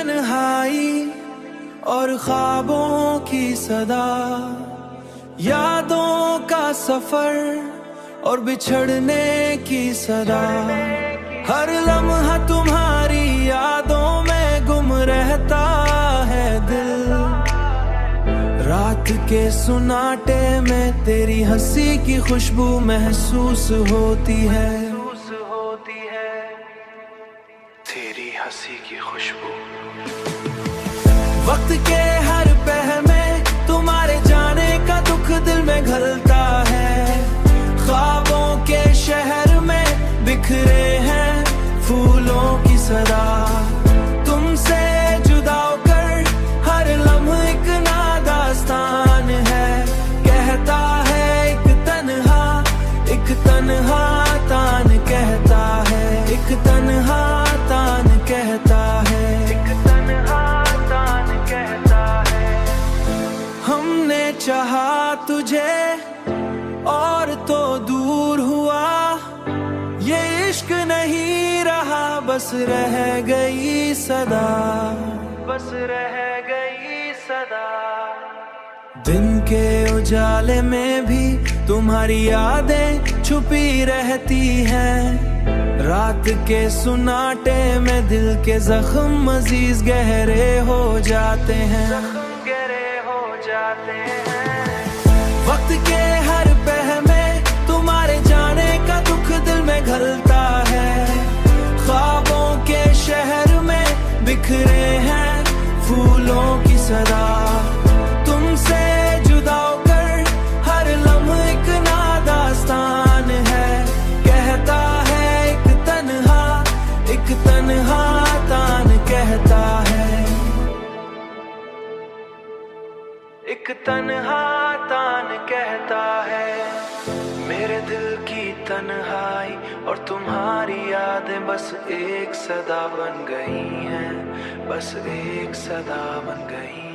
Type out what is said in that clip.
तन्हाई और ख्वाबों की सदा, यादों का सफर और बिछड़ने की सदा। हर लम्हा तुम्हारी यादों में गुम रहता है दिल, रात के सुनाटे में तेरी हंसी की खुशबू महसूस होती है, तेरी हंसी की खुशबू। वक्त के हर पहर में तुम्हारे जाने का दुख दिल में घलता है, ख्वाबों के शहर में बिखरे हैं फूलों की सदा। तुमसे जुदा होकर हर लम्हा एक नादास्तान है, कहता है एक तन्हा तान कहता है, एक तन्हा तान कहता है, एक तन्हा तान कहता है। हमने चाहा तुझे और तो दूर हुआ, ये इश्क नहीं रहा बस रह गई सदा, बस रह गई सदा। दिन के उजाले में भी तुम्हारी यादें छुपी रहती हैं, रात के सुनाटे में दिल के जख्म मजीज गहरे हो जाते हैं, गहरे हो जाते हैं। वक्त के हर पहर में तुम्हारे जाने का दुख दिल में घलता है, ख्वाबों के शहर में बिखरे हैं फूलों की सदा। तुमसे जुदा होकर हर लम्हा एक नादास्तान है, कहता है एक तन्हा तान कहता है, एक तन्हा तान कहता है। मेरे दिल की तन्हाई और तुम्हारी यादें बस एक सदा बन गई हैं, बस एक सदा बन गई।